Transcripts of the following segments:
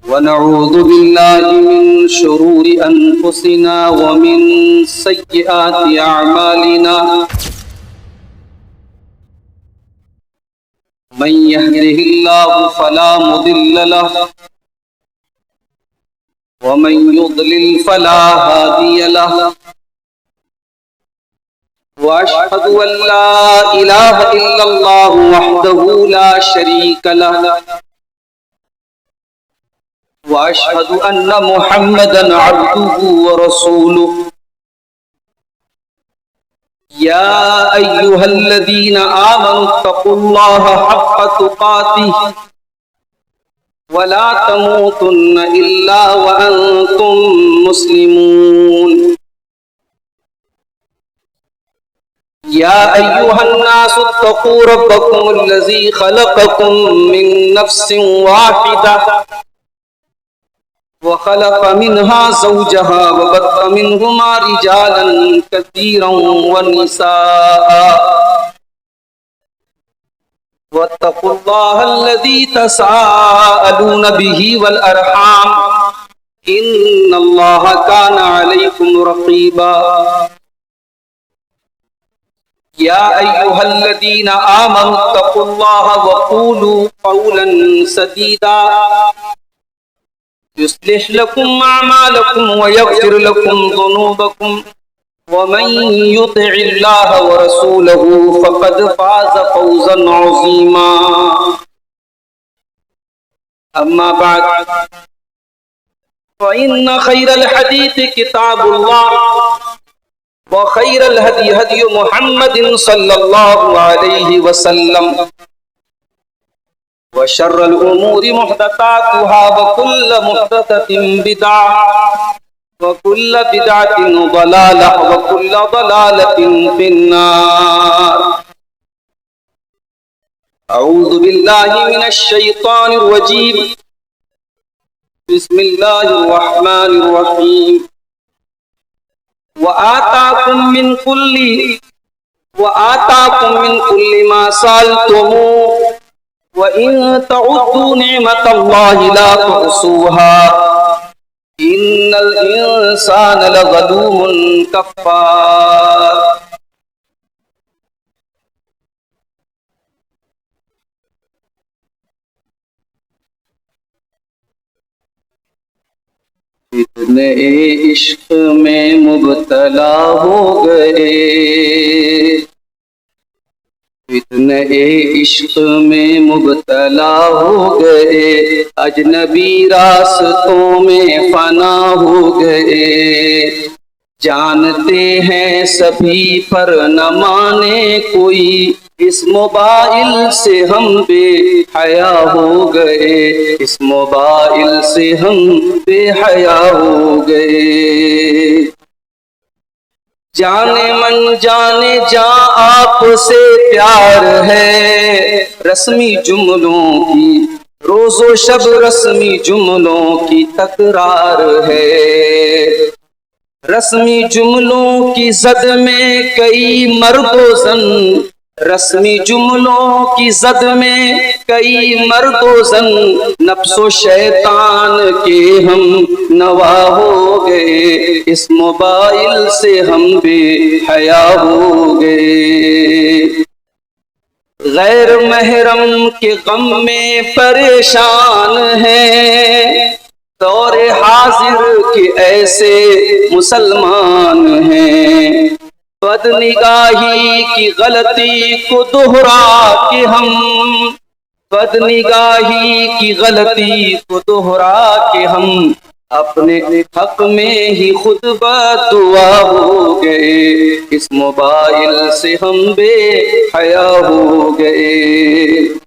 ونعوذ بالله من شرور أنفسنا ومن سيئات أعمالنا من يهده الله فلا مضل له ومن يضلل فلا هادي له وأشهد أن لا إله إلا الله وحده لا شريك له وأشهد أن محمدا عبده ورسوله يا أيها الذين آمنوا اتقوا الله حق تقاته ولا تموتن إلا وأنتم مسلمون يا أيها الناس اتقوا ربكم الذي خلقكم من نفس واحدة وخلق منها زوجها وبث منهما رجالا كثيرا ونساء واتقوا الله الذي تساءلون به والأرحام إن الله كان عليكم رقيبا يا أيها الذين آمنوا اتقوا الله وقولوا قولا سديدا يصلح لكم أعمالكم ويغفر لكم ذنوبكم ومن يطع الله ورسوله فقد فاز فوزا عظيما أما بعد فإن خير الحديث كتاب الله وخير الهدي هدي محمد صلى الله عليه وسلم وشر الأمور محدثاتها وكل محدثة بدعة وكل بدعة ضلالة وكل ضلالة في النار أعوذ بالله من الشيطان الرجيم بسم الله الرحمن الرحيم وآتاكم من كل ما سألتموه وَإِن تَعُدُّوا نِعْمَةَ اللَّهِ لَا تُحْصُوهَا إِنَّ الْإِنسَانَ لَظَلُومٌ كَفَّارٌ اتنے عشق میں مبتلا ہو گئے اتنے عشق میں مبتلا ہو گئے اجنبی راستوں میں فنا ہو گئے جانتے ہیں سبھی پر نہ مانے کوئی اس موبائل سے ہم بے حیا ہو گئے اس موبائل سے ہم بے حیا ہو گئے جانے من جانے جاں آپ سے پیار ہے رسمی جملوں کی روز و شب رسمی جملوں کی تکرار ہے رسمی جملوں کی زد میں کئی مرد و زن رسمی جملوں کی زد میں کئی مرد و زن نفس و شیطان کے ہم نوا ہو گئے اس موبائل سے ہم بے حیا ہو گئے غیر محرم کے غم میں پریشان ہیں دور حاضر کے ایسے مسلمان ہیں بد نگاہی کی غلطی کو دہرا کے ہم بد نگاہی کی غلطی کو دہرا کے ہم اپنے حق میں ہی خود بددعا ہو گئے اس موبائل سے ہم بے حیا ہو گئے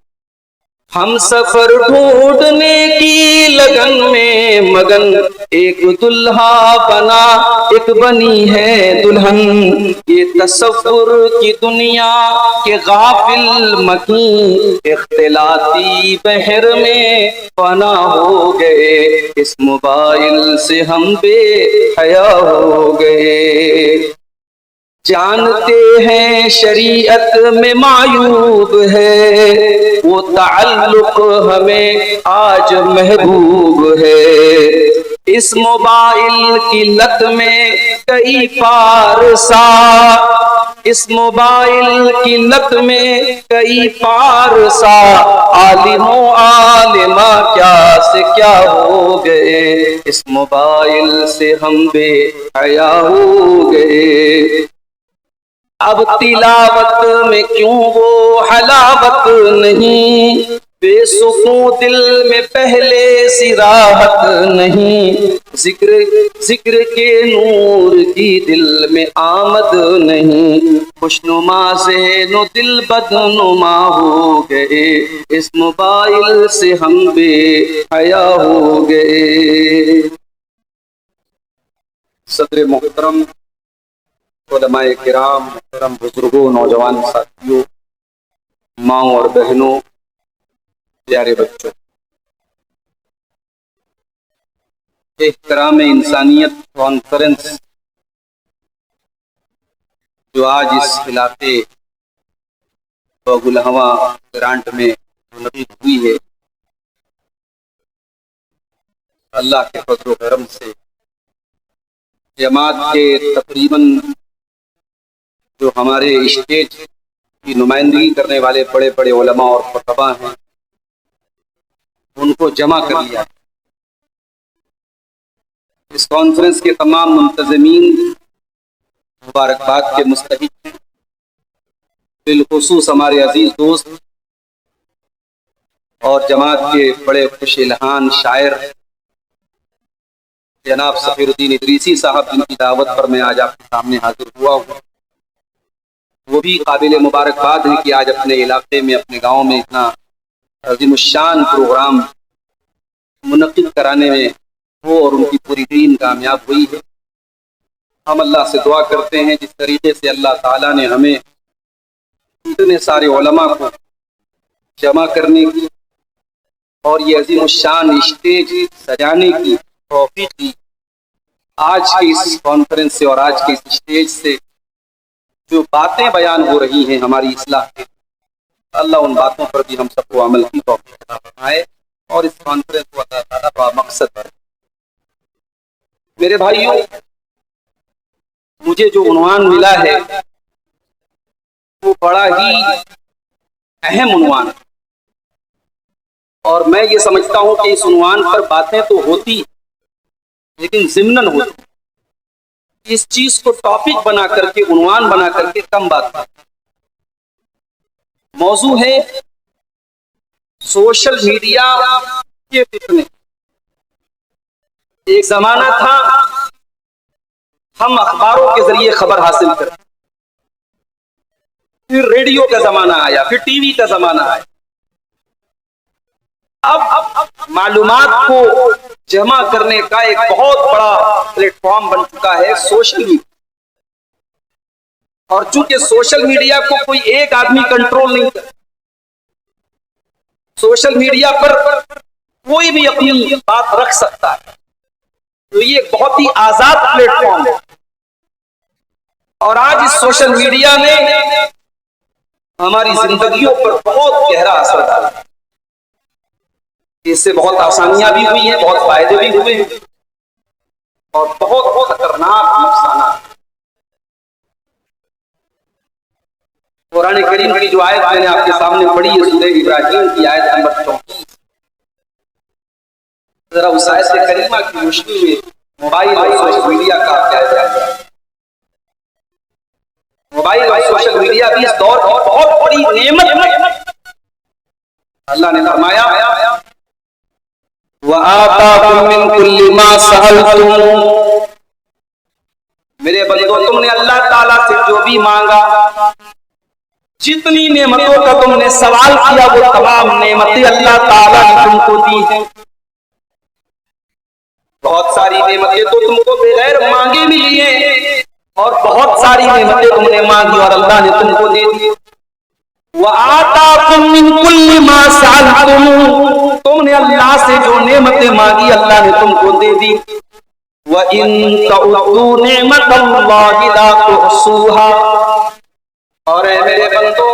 ہم سفر ڈھونڈنے کی لگن میں مگن ایک دلہا بنا ایک بنی ہے دلہن یہ تصور کی دنیا کے غافل مکین اختلاطی بحر میں فنا ہو گئے اس موبائل سے ہم بے حیا ہو گئے جانتے ہیں شریعت میں معیوب ہے، وہ تعلق ہمیں آج محبوب ہے۔ اس موبائل کی لت میں کئی پارسا، اس موبائل کی لت میں کئی پارسا، عالم و عالمہ کیا سے کیا ہو گئے، اس موبائل سے ہم بے حیا ہو گئے۔ اب تلاوت میں کیوں وہ حلاوت نہیں، بے سکون دل میں پہلے سی راحت نہیں، ذکر کے نور کی دل میں آمد نہیں، خوشنما ذہن و دل بدنما ہو گئے، اس موبائل سے ہم بے حیا ہو گئے۔ صدر محترم، علماء کرام، محترم بزرگوں، نوجوان ساتھیوں، ماؤں اور بہنوں، پیارے بچوں، احترام انسانیت کانفرنس جو آج اس علاقے گلہواں گرانٹ میں منعقد ہوئی ہے، اللہ کے فضل و کرم سے جماعت کے تقریباً جو ہمارے اسٹیج کی نمائندگی کرنے والے بڑے بڑے علماء اور خطباء ہیں، ان کو جمع کر لیا۔ اس کانفرنس کے تمام منتظمین مبارکباد کے مستحق ہیں، بالخصوص ہمارے عزیز دوست اور جماعت کے بڑے خوش الحان شاعر جناب سفیر الدین ادریسی صاحب، جن کی دعوت پر میں آج آپ کے سامنے حاضر ہوا ہوں۔ وہ بھی قابل مبارکباد ہیں کہ آج اپنے علاقے میں، اپنے گاؤں میں اتنا عظیم الشان پروگرام منعقد کرانے میں وہ اور ان کی پوری ٹیم کامیاب ہوئی ہے۔ ہم اللہ سے دعا کرتے ہیں جس طریقے سے اللہ تعالیٰ نے ہمیں اتنے سارے علماء کو جمع کرنے کی اور یہ عظیم الشان اسٹیج سجانے کی توفیق دی، آج کی اس کانفرنس سے اور آج کے اس اسٹیج سے جو باتیں بیان ہو رہی ہیں ہماری اصلاح کے، اللہ ان باتوں پر بھی ہم سب کو عمل کی توفیق عطا فرمائے اور اس کانفرنس کو اللہ تعالیٰ با مقصد ہے۔ میرے بھائیوں، مجھے جو عنوان ملا ہے وہ بڑا ہی اہم عنوان ہے، اور میں یہ سمجھتا ہوں کہ اس عنوان پر باتیں تو ہوتی لیکن ضمناً ہوتی، اس چیز کو ٹاپک بنا کر کے، عنوان بنا کر کے کم بات کرتے۔ موضوع ہے سوشل میڈیا کے فتنے۔ ایک زمانہ تھا ہم اخباروں کے ذریعے خبر حاصل کرتے، پھر ریڈیو کا زمانہ آیا، پھر ٹی وی کا زمانہ آیا، اب معلومات کو جمع کرنے کا ایک بہت بڑا پلیٹ فارم بن چکا ہے سوشل میڈیا۔ اور چونکہ سوشل میڈیا کو کوئی ایک آدمی کنٹرول نہیں کرتا، سوشل میڈیا پر کوئی بھی اپنی بات رکھ سکتا ہے، تو یہ ایک بہت ہی آزاد پلیٹ فارم ہے۔ اور آج اس سوشل میڈیا نے ہماری زندگیوں پر بہت گہرا اثر ڈالا، اس سے بہت آسانیاں بھی ہوئی ہیں، بہت فائدے بھی ہوئے ہیں، اور بہت خطرناک نقصانات۔ قرآن کریم کی جو آیت میں نے آپ کے سامنے پڑھی ہے، سورہ ابراہیم کی آیت نمبر 34، ذرا اس آیت کریمہ کی روشنی میں موبائل اور سوشل میڈیا کا جائزہ ہے۔ موبائل اور سوشل میڈیا بھی اس دور کی بہت بڑی نعمت ہے۔ اللہ نے فرمایا وَآتَاكُم مِّن كُلِّ مَا سَأَلْتُمْ، میرے بندو تم نے اللہ تعالیٰ سے جو بھی مانگا، جتنی نعمتوں کا تم نے سوال کیا، وہ تمام نعمتیں اللہ تعالیٰ نے تم کو دی ہیں۔ بہت ساری نعمتیں تو تم کو بغیر مانگے ملی ہیں، اور بہت ساری نعمتیں تم نے مانگی اور اللہ نے تم کو دے دی۔ وَآتَاكُم مِّن كُلِّ مَا سَأَلْتُمْ، تم نے اللہ سے جو نعمتیں مانگی اللہ نے تم کو دے دی۔ وَإِن تَعُدُّوا نِعْمَتَ اللَّهِ لَا تُحْصُوهَا، اور اے میرے بندو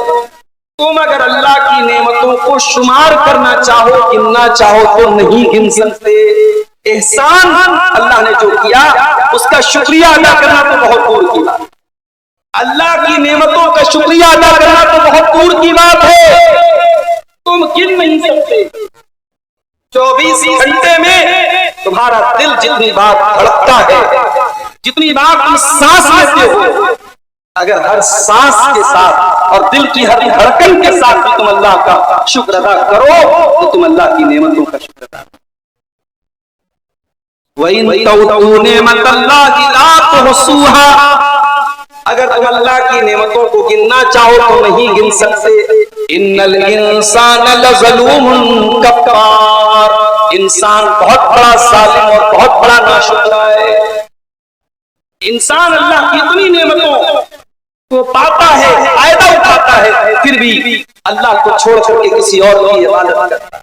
تم اگر اللہ کی نعمتوں کو شمار کرنا چاہو، گننا چاہو تو نہیں گن سکتے۔ احسان اللہ نے جو کیا اس کا شکریہ ادا کرنا تو بہت دور کی بات، اللہ کی نعمتوں کا شکریہ ادا کرنا تو بہت دور کی بات ہے، تم گن نہیں سکتے۔ 24 گھنٹے میں تمہارا دل جتنی بار دھڑکتا ہے، جتنی بار تم سانس لیتے ہو، اگر ہر سانس کے ساتھ اور دل کی ہر دھڑکن کے ساتھ بھی تم اللہ کا شکر ادا کرو تو تم اللہ کی نعمتوں کا شکر ادا کرو۔ وَإِن تَعُدُّوا نِعْمَتَ اللَّهِ لَا تُحْصُوهَا، اگر تم اللہ کی نعمتوں کو گننا چاہو تو نہیں گن سکتے۔ إِنَّ الْإِنسَانَ لَظَلُومٌ كَفَّارٌ، انسان بہت بڑا ظالم اور بہت بڑا ناشکر ہے۔ انسان اللہ کی اتنی نعمتوں کو پاتا ہے، فائدہ اٹھاتا ہے، پھر بھی اللہ کو چھوڑ کر کے کسی اور کی عبادت کرتا ہے،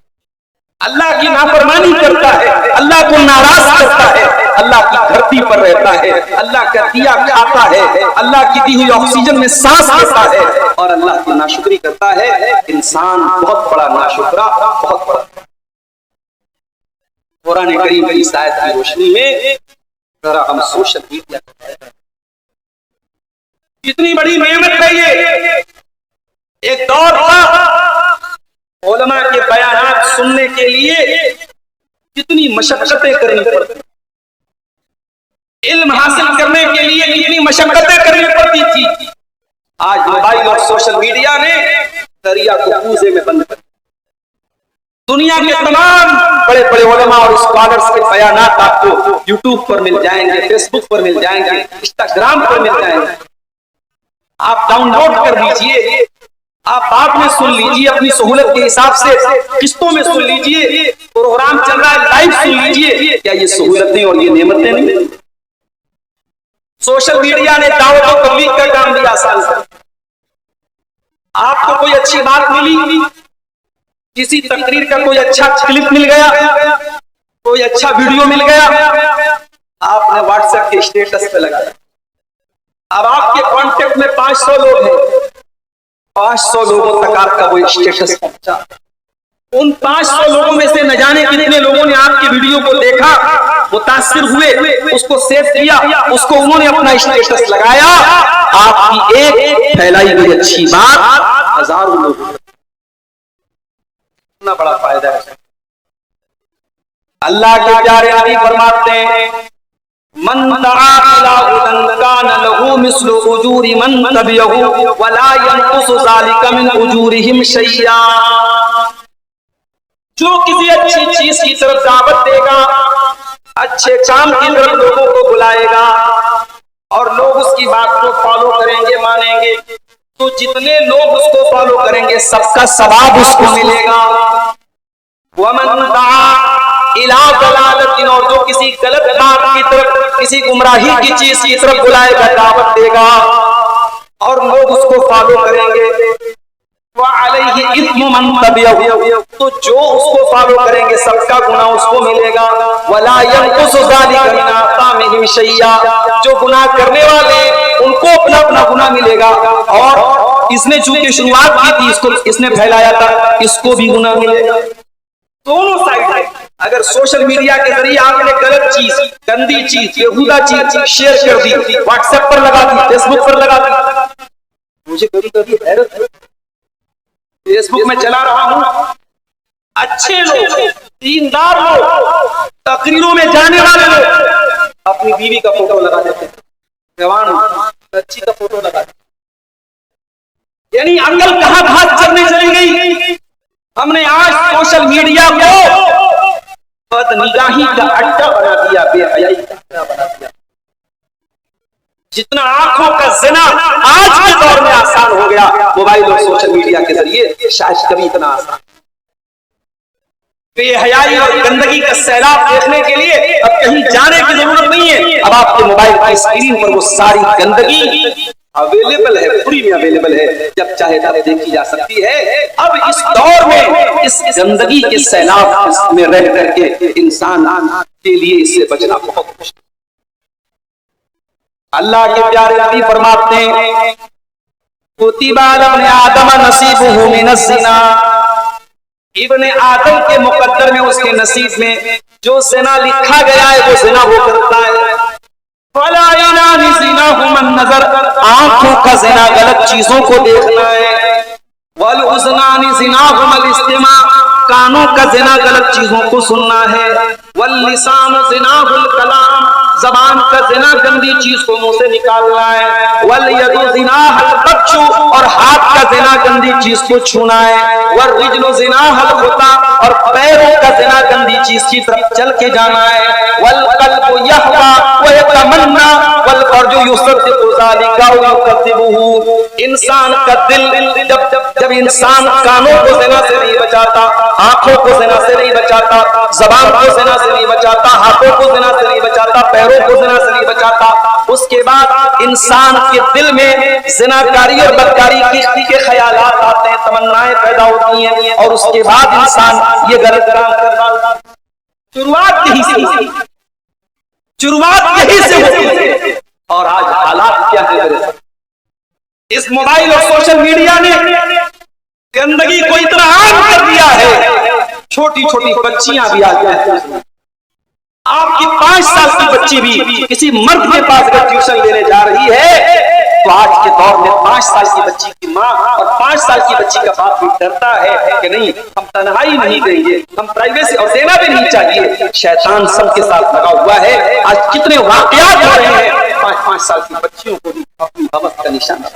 اللہ کی نافرمانی کرتا ہے، اللہ کو ناراض کرتا ہے، اللہ کی دھرتی پر رہتا ہے، اللہ کا دیا کھاتا ہے، اللہ کی دی ہوئی آکسیجن میں سانس لیتا ہے اور اللہ کی ناشکری کرتا ہے۔ انسان بہت بڑا ناشکرا، بہت بڑا۔ قرآن کریم کی اس آیت کی روشنی میں ذرا ہم سوشل میڈیا کتنی بڑی نعمت ہے یہ۔ ایک دور تھا علماء کے بیانات سننے کے لیے کتنی مشقتیں کرنی پڑتی، علم حاصل کرنے کے لیے کتنی مشقتیں کرنی پڑتی تھی۔ آج موبائل اور سوشل میڈیا نے دریا کو کوزے میں بند کر دیا۔ دنیا کے تمام بڑے بڑے علماء اور اسکالرز کے بیانات آپ کو یوٹیوب پر مل جائیں گے، فیس بک پر مل جائیں گے، انسٹاگرام پر مل جائیں گے۔ آپ ڈاؤن لوڈ کر لیجئے، آپ بعد میں سن لیجئے، اپنی سہولت کے حساب سے قسطوں میں سن لیجئے، پروگرام چل رہا ہے لائیو سن لیجئے۔ کیا یہ سہولتیں اور یہ نعمتیں نہیں؟ سوشل میڈیا نے دعوت و تبلیغ کا کام بھی آسان کر دیا۔ آپ کو کوئی اچھی بات ملی، کسی تقریر کا کوئی اچھا کلپ مل گیا، کوئی اچھا ویڈیو مل گیا، آپ نے واٹس ایپ کے اسٹیٹس پہ لگایا۔ اب آپ کے کانٹیکٹ میں 500 لوگ ہیں، 500 لوگوں تک آپ کا وہ اسٹیٹس پہنچا۔ ان 500 لوگوں میں سے نہ جانے کتنے لوگوں نے آپ کی ویڈیو کو دیکھا، متاثر ہوئے، اس کو سیو کیا، اس کو انہوں نے اپنا اسٹیٹس لگایا۔ آپ کی ایک پھیلائی ہوئی اچھی بات ہزاروں لوگ، اتنا بڑا فائدہ ہے۔ اللہ کے پیارے نبی فرماتے ہیں من دعا الى هدى كان له مثل اجور من تبعه ولا ينقص ذلك من اجورهم شيئا، جو کسی اچھی چیز کی طرف دعوت دے گا، اچھے کام کی طرف لوگوں کو بلائے گا اور لوگ اس کی بات کو فالو کریں گے، مانیں گے، تو جتنے لوگ اس کو فالو کریں گے سب کا ثواب اس کو ملے گا۔ ومن دعا الى ضلالۃ، اور جو کسی غلط بات کی طرف، کسی گمراہی کی چیز کی طرف بلائے گا، دعوت دے گا اور لوگ اس کو فالو کریں گے، وعلیہ اثم من تبعہ، تو جو اس کو فالو کریں گے سب کا گناہ اس کو ملے گا۔ ولا ينقص ذلك من آثامهم شيئا، جو گناہ کرنے والے ان کو اپنا اپنا گناہ ملے گا، اور اس نے چونکہ شروعات کی تھی، اس نے پھیلایا تھا، اس کو بھی گناہ ملے گا۔ دونوں سائڈ ہے۔ اگر سوشل میڈیا کے ذریعے آپ نے غلط چیز، گندی چیز، بیہودہ چیز شیئر کر دی، واٹس ایپ پر لگا دی، فیس بک پر لگا دی، مجھے کبھی کبھی حیرت ہے، فیس بک میں چلا رہا ہوں، اچھے لوگ، دیندار لوگ، تقریروں میں جانے والے لوگ اپنی بیوی کا فوٹو لگا دیتے ہیں، جوان بچی کا فوٹو لگا دیتے ہیں، یعنی عقل کہاں بھاگ چلنے چلی گئی۔ ہم نے آج سوشل میڈیا کو بدنگاہی کا اڈا بنا دیا، بے حیائی کا اڈا بنا دیا۔ جتنا آنکھوں کا زنا آج کے دور میں آسان ہو گیا، موبائل اور سوشل میڈیا کے ذریعے شاید کبھی اتنا آسان۔ بے حیائی اور گندگی کا سیلاب دیکھنے کے لیے اب کہیں جانے کی ضرورت نہیں ہے، اب آپ کے موبائل کی اسکرین پر وہ ساری گندگی اویلیبل ہے، فری میں اویلیبل ہے، جب چاہے تب دیکھی جا سکتی ہے۔ اب اس دور میں اس گندگی کے سیلاب میں رہ کر کے انسان کے لیے اس سے بچنا بہت مشکل۔ اللہ کے پیارے نبی فرماتے ہیں کتب علی ابن آدم نصیبہ من الزنا، ابن آدم کے مقدر میں، اس کے نصیب میں جو زنا لکھا گیا ہے وہ زنا وہ کرتا ہے۔ فلا ینام زناہم النظر، آنکھوں کا زنا غلط چیزوں کو دیکھنا ہے۔ والاذنان زناہم الاستماع، کانوں کا زنا غلط چیزوں کو سننا ہے۔ واللسان زناہ الکلام، زبان کا زنا گندی چیز کو منہ سے نکالنا ہے۔ والید زناہ البطش، اور ہاتھ کا زنا گندی چیز کو چھونا ہے۔ والرجل زناہ الخطا، اور پیروں کا زنا گندی چیز کی طرف چل کے جانا ہے۔ والقلب یحوی ویتمنی، والفرج یصدق ذلک ویکذبہ، انسان کا دل جب انسان کانوں کو زنا سے نہیں بچاتا، آنکھوں کو زنا سے نہیں بچاتا، زبان کو زنا سے نہیں بچاتا، ہاتھوں کو زنا سے نہیں بچاتا، پیروں کو زنا سے نہیں بچاتا، اس کے بعد انسان کے دل میں زناکاری اور بدکاری کے خیالات آتے ہیں، تمنائیں پیدا ہوتی ہیں، اور اس کے بعد انسان یہ غلط کام کرتا ہے۔ شروعات یہی سے ہوتی ہے، شروعات یہی سے ہوتی ہے، اور آج حالات کیا ہے میرے ساتھ؟ اس موبائل اور سوشل میڈیا نے گندگی کو اتنا عام کر دیا ہے، چھوٹی چھوٹی بچیاں بھی آ جائیں، آپ کی 5 سال کی بچی بھی کسی مرد کے پاس اگر ٹیوشن لینے جا رہی ہے تو آج کے دور میں 5 سال کی بچی کی ماں اور 5 سال کی بچی کا باپ بھی ڈرتا ہے کہ نہیں، ہم تنہائی نہیں دیں گے، ہم پرائیویسی، اور دینا بھی نہیں چاہیے۔ شیطان سب کے ساتھ لگا ہوا ہے۔ آج کتنے واقعات ہو رہے ہیں 5 سال کی بچیوں کو بھی اپنی حوث کا نشانہ۔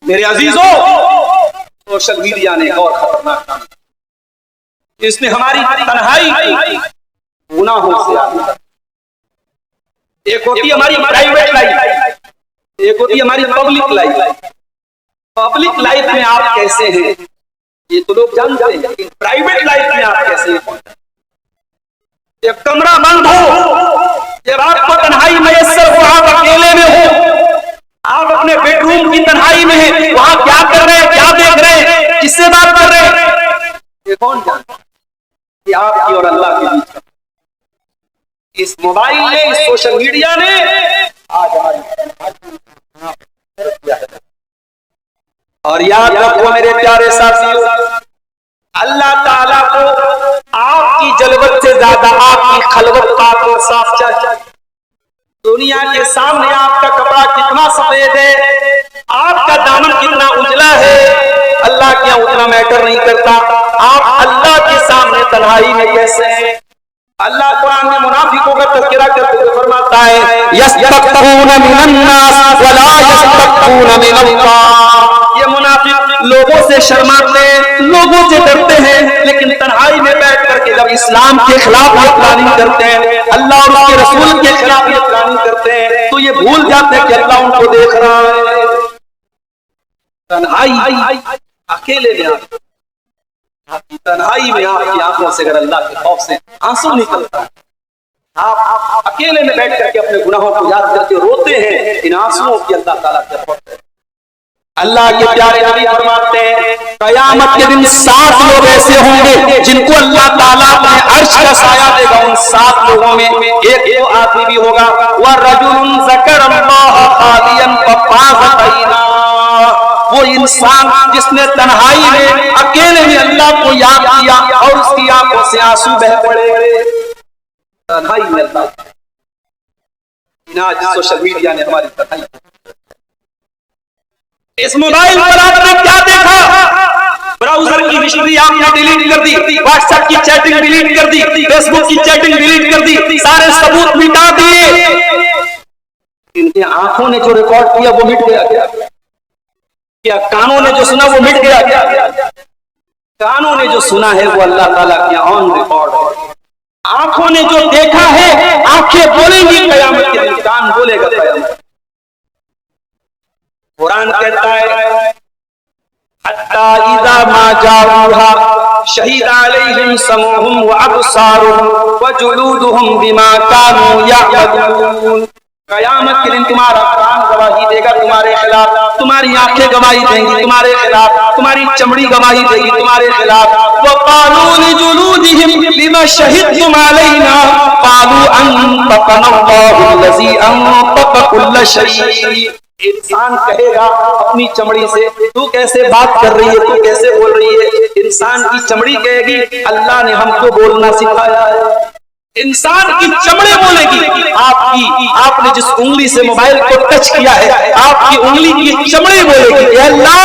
میرے عزیزوں، سوشل میڈیا نے اور خطرناک کام، اس نے ہماری تنہائی گناہوں سے آگے۔ ایک ہوتی ہے ہماری پرائیویٹ لائف، ایک ہوتی ہے ہماری پبلک لائف۔ پبلک لائف میں آپ کیسے ہیں یہ تو لوگ جانتے ہیں، لیکن پرائیویٹ لائف میں آپ کیسے ہیں؟ ایک کمرہ بند ہو، جب آپ کو تنہائی میسر ہو، آپ اکیلے میں ہو، آپ اپنے بیڈ روم کی تنہائی میں ہیں، وہاں کیا کر رہے ہیں، کیا دیکھ رہے ہیں، کس سے بات کر رہے ہیں، یہ کون جانتا ہے؟ یہ آپ کی اور اللہ کے بیچ کا۔ اس موبائل نے، اس سوشل میڈیا نے آج ہماری، اور یاد رکھو میرے پیارے ساتھیوں، اللہ تعالیٰ کو آپ کی جلوت سے زیادہ آپ کی خلوت پاک اور صاف چاہیے۔ دنیا کے سامنے آپ کا کپڑا کتنا سفید ہے، آپ کا دامن کتنا اجلا ہے، اللہ کیا اتنا میٹر نہیں کرتا۔ آپ اللہ کے سامنے تنہائی میں کیسے ہیں؟ اللہ قرآن میں منافقوں کا تذکرہ کرتے ہوئے فرماتا ہے یستخفون من الناس ولا یستخفون من اللہ، یہ منافق لوگوں سے شرماتے ہیں، لوگوں سے ڈرتے ہیں، لیکن تنہائی میں بیٹھ کر کے جب اسلام کے خلاف یہ پلاننگ کرتے ہیں، اللہ اور اس کے رسول کے خلاف یہ پلاننگ کرتے ہیں، تو یہ بھول جاتے ہیں کہ اللہ ان کو دیکھ رہا ہے۔ تنہائی اکیلے میں آپ کی تنہائی میں آپ کی آنکھوں سے اگر اللہ کے خوف سے آنسو نکلتا ہے، آپ اکیلے میں بیٹھ کر کے اپنے گناہوں کو یاد کر کے روتے ہیں، ان آنسوؤں کی اللہ تعالیٰ سے خوف ہے۔ اللہ کے پیارے نبی فرماتے ہیں قیامت کے دن 7 لوگ ایسے ہوں گے جن کو اللہ تعالیٰ اپنے عرش کا سایہ دے گا۔ ان 7 لوگوں میں ایک وہ آدمی بھی ہوگا وَرَجُلٌ ذَكَرَ اللَّهَ خَالِيًا فَفَاضَتْ عَيْنَاهُ، وہ انسان جس نے تنہائی میں اکیلے میں اللہ کو یاد کیا اور اس کی آنکھوں سے آنسو بہ پڑے۔ تنہائی میں اللہ، آج سوشل میڈیا نے ہماری تنہائی، اس موبائل پر آپ نے کیا دیکھا؟ براؤزر کی ہسٹری آپ نے ڈیلیٹ کر دی، واٹس ایپ کی چیٹنگ ڈیلیٹ کر دی، فیس بک کی چیٹنگ ڈیلیٹ کر دی، سارے ثبوت مٹا دیے۔ ان کی آنکھوں نے جو ریکارڈ کیا وہ مٹ گیا کیا؟ کانوں نے جو سنا وہ مٹ گیا کیا؟ کانوں نے جو سنا ہے وہ اللہ تعالیٰ کی آن ریکارڈ ہے۔ آنکھوں نے جو دیکھا ہے آنکھیں بولیں گی قیامت کے دن، کان بولے گا قیامت۔ قرآن کہتا ہے حتی اذا ما جاؤوها شہید علیہم سمعہم وابصارہم وجلودہم بما کانوا یعملون، قیامت کے دن تمہارا کان گواہی دے گا تمہارے خلاف، تمہاری آنکھیں گواہی دیں گی تمہارے خلاف، تمہاری چمڑی گواہی دے گی تمہارے خلاف۔ وقالوا لجلودہم لما شہدتم علینا قالوا انطقنا اللہ الذی انطق کل شیء. انسان کہے گا اپنی چمڑی سے تو کیسے بات کر رہی ہے، تو کیسے بول رہی ہے. انسان کی چمڑی کہے گی اللہ نے ہم کو بولنا سکھایا ہے. انسان کی چمڑی بولے گی. آپ نے جس انگلی سے موبائل کو ٹچ کیا ہے آپ کی انگلی کی چمڑی بولے گی اے اللہ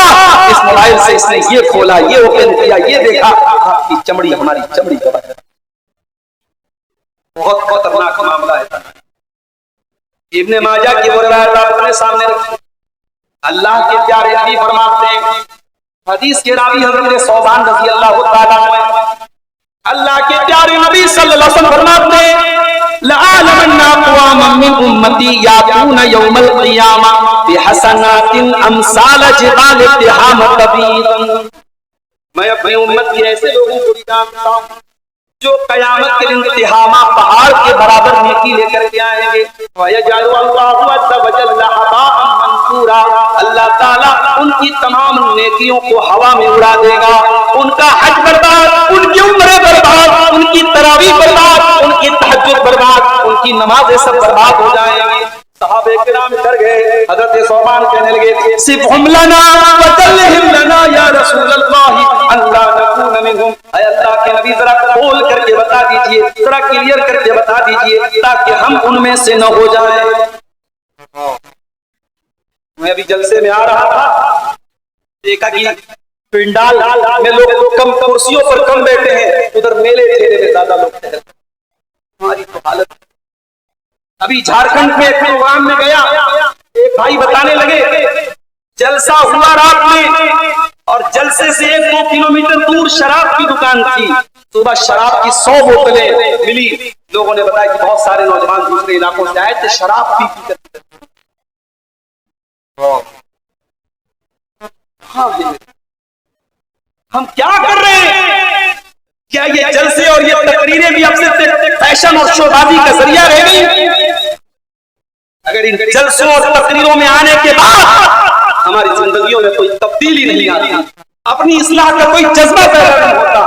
اس موبائل سے اس نے یہ کھولا، یہ اوپن کیا، یہ دیکھا. آپ کی چمڑی ہماری چمڑی کا بہت خطرناک معاملہ ہے. ابن ماجہ کی وہ روایت اپنے سامنے رکھی. اللہ کے پیارے نبی فرماتے ہیں، حدیث کے راوی حضرت ثوبان رضی اللہ تعالیٰ عنہ، اللہ کے پیارے نبی صلی اللہ علیہ وسلم فرماتے ہیں لَأَعْلَمَنَّ أَقْوَامًا مِّنْ أُمَّتِي يَأْتُونَ يَوْمَ الْقِيَامَةِ بِحَسَنَاتٍ أَمْثَالَ جِبَالِ تِحَامَةَ بِيضٍ. میں اپنی امت کے ایسے لوگوں کو جانتا ہوں جو قیامت کے دن تہامہ پہاڑ کے برابر نیکی لے کر کے آئیں گے. وَيَجْعَلُ اللَّهُ عَزَّ وَجَلَّ هَبَاءً مَنثُورًا. اللہ تعالیٰ ان کی تمام نیکیوں کو ہوا میں اڑا دے گا. ان کا حج برباد، ان کی عمرے برباد، ان کی تراویح برباد، ان کی تہجد برباد، ان کی نمازیں سب برباد ہو جائیں گی. صحابہ کرام ڈر گئے. حضرت ثوبان کہنے لگے صفہم لنا وتلہم لنا یا رسول اللہ اللہ نکون منہم. اے اللہ کے نبی ذرا کھول کر کے بتا دیجئے، ذرا کلیئر کر کے بتا دیجئے تاکہ ہم ان میں سے نہ ہو جائیں. میں ابھی جلسے میں آ رہا تھا، دیکھا کہ پنڈال میں لوگ کم کرسیوں پر کم بیٹھے ہیں، ادھر میلے ٹھیلے میں زیادہ لوگ ٹھہرے. ہماری تو حالت. ابھی جھارکھنڈ میں ایک پروگرام میں گیا، ایک بھائی بتانے لگے جلسہ ہوا رات میں اور جلسے سے 1-2 کلومیٹر دور شراب کی دکان تھی. صبح شراب کی 100 بوتلیں ملی. لوگوں نے بتایا کہ بہت سارے نوجوان دوسرے علاقوں سے آئے تھے شراب پی کر. ہم کیا کر رہے ہیں؟ کیا یہ جلسے اور یہ تقریریں بھی اب سے فیشن اور شو بازی کا ذریعہ رہ گئی؟ اگر ان جلسوں اور تقریروں میں آنے کے بعد ہماری زندگیوں میں کوئی تبدیلی نہیں آتی، اپنی اصلاح کا کوئی جذبہ پیدا نہیں ہوتا.